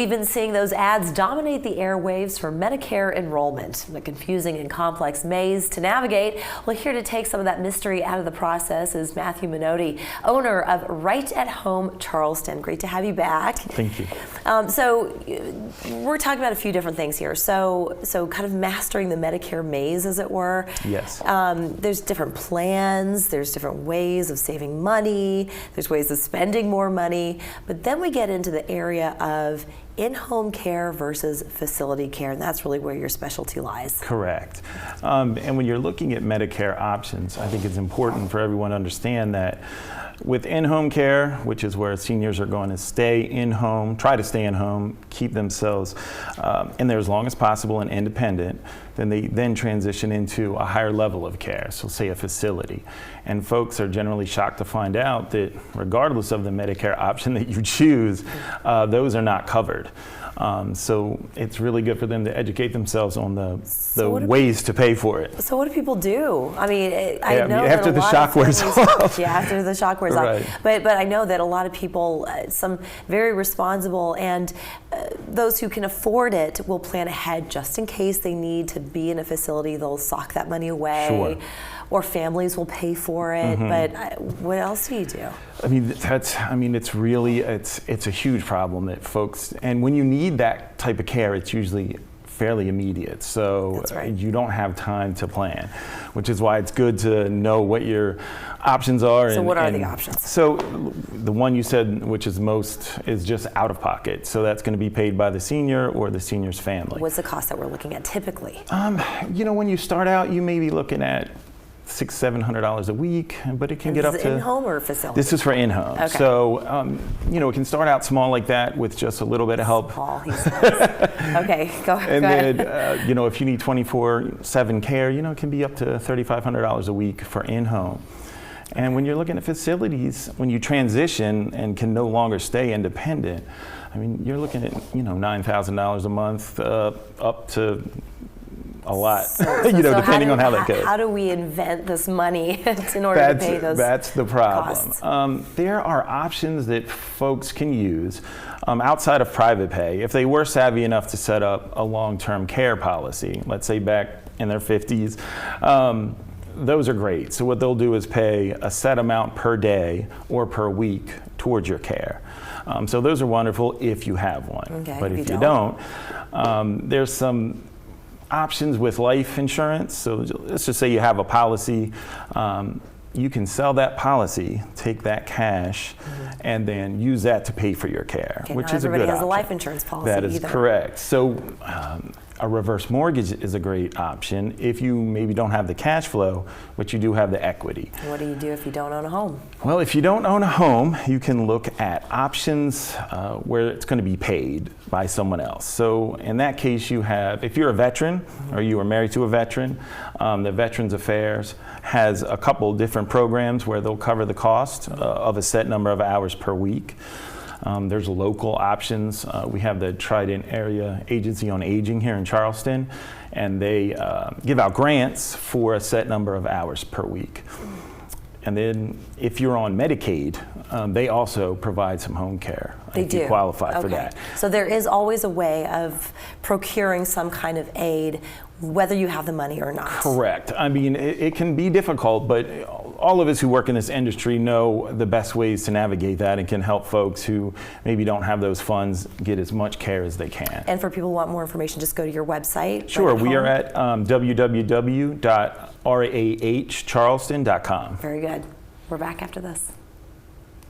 We've been seeing those ads dominate the airwaves for Medicare enrollment, a confusing and complex maze to navigate. Well, here to take some of that mystery out of the process is Matthew Minotti, owner of Right at Home Charleston. Great to have you back. Thank you. So we're talking about a few different things here. So kind of mastering the Medicare maze, as it were. Yes. There's different plans. There's different ways of saving money. There's ways of spending more money. But then we get into the area of in-home care versus facility care, and that's really where your specialty lies. Correct. And when you're looking at Medicare options, I think it's important for everyone to understand that with in-home care, which is where seniors are going to stay in home, try to stay in home, keep themselves in there as long as possible and independent, then they then transition into a higher level of care, so say a facility. And folks are generally shocked to find out that regardless of the Medicare option that you choose, those are not covered. So it's really good for them to educate themselves on the ways to pay for it. So what do people do? I mean, I know after that the shock wears off. Yeah, after the shock wears Right. off. But I know that a lot of people, some very responsible and those who can afford it will plan ahead just in case they need to be in a facility. They'll sock that money away. Sure. Or families will pay for it. Mm-hmm. But what else do you do? It's a huge problem that folks, and when you need that type of care, it's usually fairly immediate. So That's right. You don't have time to plan, which is why it's good to know what your options are. So what are the options? So the one you said, which is most, is just out of pocket. So that's going to be paid by the senior or the senior's family. What's the cost that we're looking at typically? When you start out, you may be looking at $600-700 a week, but it can get up to. Is this in-home or facility? This is for in-home. Okay. So, it can start out small like that with just a little bit of help. Paul, he's nice. Okay, go ahead. And then, if you need 24/7 care, it can be up to $3,500 a week for in-home. And when you're looking at facilities, when you transition and can no longer stay independent, you're looking at, $9,000 a month up to a lot, depending on how that goes. How do we invent this money in order to pay those That's the problem. costs? There are options that folks can use outside of private pay. If they were savvy enough to set up a long-term care policy, let's say back in their 50s, those are great. So what they'll do is pay a set amount per day or per week towards your care. So those are wonderful if you have one. Okay, but if you don't, there's some options with life insurance. So let's just say you have a policy. You can sell that policy, take that cash, and then use that to pay for your care, which not is a good everybody has option. a life insurance policy That is either. correct. So a reverse mortgage is a great option if you maybe don't have the cash flow, but you do have the equity. What do you do if you don't own a home? Well, if you don't own a home, you can look at options where it's going to be paid by someone else. So in that case, you have, if you're a veteran or you are married to a veteran, the Veterans Affairs has a couple different programs where they'll cover the cost of a set number of hours per week. There's local options. We have the Trident Area Agency on Aging here in Charleston, and they give out grants for a set number of hours per week. And then if you're on Medicaid, they also provide some home care if you qualify for that. So there is always a way of procuring some kind of aid, whether you have the money or not. Correct. It can be difficult, but all of us who work in this industry know the best ways to navigate that and can help folks who maybe don't have those funds get as much care as they can. And for people who want more information, just go to your website. Sure. We are at www.rahcharleston.com. Very good. We're back after this.